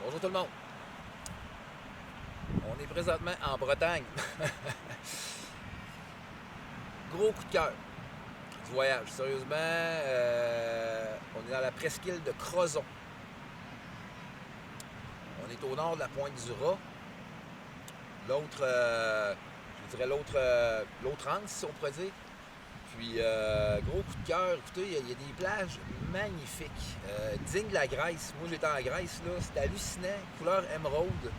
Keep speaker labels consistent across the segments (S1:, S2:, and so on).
S1: Bonjour tout le monde. On est présentement en Bretagne. Gros coup de cœur du voyage. Sérieusement, on est dans la presqu'île de Crozon. On est au nord de la pointe du Raz. L'autre, je dirais l'autre anse, si on pourrait dire. Puis, gros coup de cœur. Écoutez, il y a des plages magnifiques, dignes de la Grèce. Moi, j'étais en Grèce, là. C'était hallucinant. Couleur émeraude.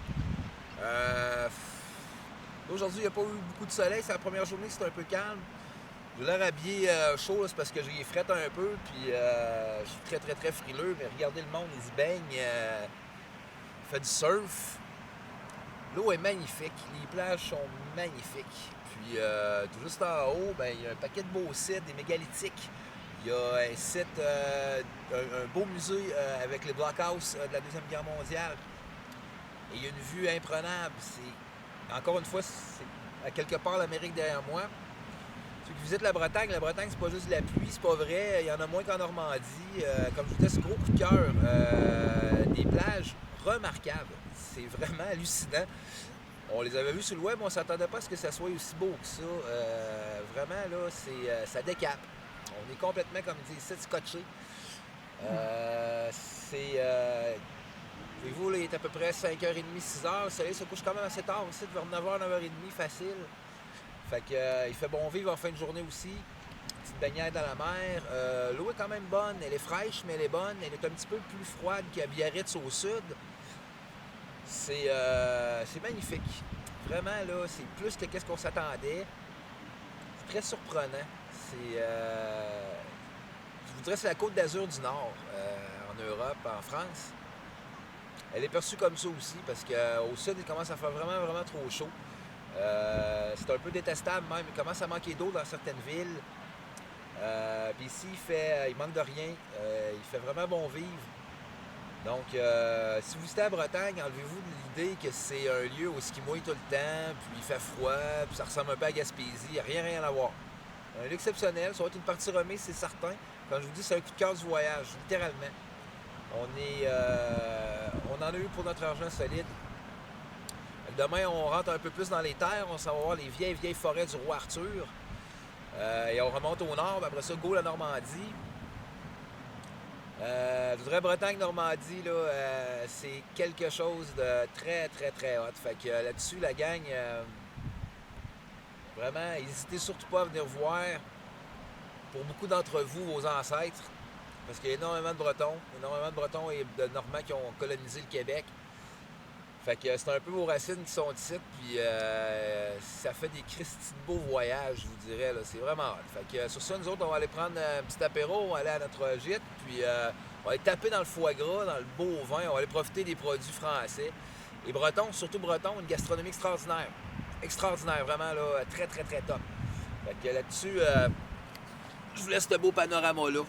S1: Aujourd'hui, il n'y a pas eu beaucoup de soleil. C'est la première journée, c'était un peu calme. J'ai l'air habillé chaud, là, c'est parce que j'ai frette un peu. Puis, je suis très, très, très frileux. Mais regardez le monde, ils y baignent. Il fait du surf. L'eau est magnifique. Les plages sont magnifiques. Puis, tout juste en haut, ben, il y a un paquet de beaux sites, des mégalithiques. Il y a un site, un beau musée avec les blockhouses de la Deuxième Guerre mondiale. Et il y a une vue imprenable. Encore une fois, c'est à quelque part l'Amérique derrière moi. Ceux qui visitent la Bretagne, c'est pas juste de la pluie, c'est pas vrai. Il y en a moins qu'en Normandie. Comme je vous disais, c'est gros coup de cœur. Des plages remarquables. C'est vraiment hallucinant. On les avait vus sur le web, on ne s'attendait pas à ce que ça soit aussi beau que ça. Vraiment, là, ça décape. On est complètement, comme ils disent, scotché. Voyez-vous, là, il est à peu près 5h30, 6h. Le soleil se couche quand même assez tard aussi, vers 9h, 9h30, facile. Fait que, il fait bon vivre en fin de journée aussi. Petite baignade dans la mer. L'eau est quand même bonne. Elle est fraîche, mais elle est bonne. Elle est un petit peu plus froide qu'à Biarritz au sud. C'est magnifique. Vraiment, là, c'est plus que qu'est-ce qu'on s'attendait. C'est très surprenant. Je vous dirais que c'est la Côte d'Azur du Nord, en Europe, en France. Elle est perçue comme ça aussi, parce qu'au sud, il commence à faire vraiment, vraiment trop chaud. C'est un peu détestable même. Il commence à manquer d'eau dans certaines villes. Puis ici, il manque de rien. Il fait vraiment bon vivre. Donc, si vous visitez la Bretagne, enlevez-vous de l'idée que c'est un lieu où il mouille tout le temps, puis il fait froid, puis ça ressemble un peu à Gaspésie. Il n'y a rien à voir. Un lieu exceptionnel. Ça va être une partie remise, c'est certain. Comme je vous dis, c'est un coup de cœur du voyage, littéralement. On en a eu pour notre argent solide. Demain, on rentre un peu plus dans les terres. On s'en va voir les vieilles forêts du roi Arthur. Et on remonte au nord. Après ça, go la Normandie. Je dirais Bretagne-Normandie, là, c'est quelque chose de très, très, très hot. Fait que là-dessus, la gang, vraiment, n'hésitez surtout pas à venir voir, pour beaucoup d'entre vous, vos ancêtres. Parce qu'il y a énormément de Bretons et de Normands qui ont colonisé le Québec. Fait que c'est un peu vos racines qui sont ici, puis ça fait des Christi de beaux voyages, je vous dirais. Là. C'est vraiment hot. Fait que sur ça, nous autres, on va aller prendre un petit apéro, on va aller à notre gîte, puis on va aller taper dans le foie gras, dans le beau vin, on va aller profiter des produits français. Les Bretons, surtout Bretons, une gastronomie extraordinaire. Extraordinaire, vraiment, là, très, très, très top. Fait que là-dessus, je vous laisse ce beau panorama-là.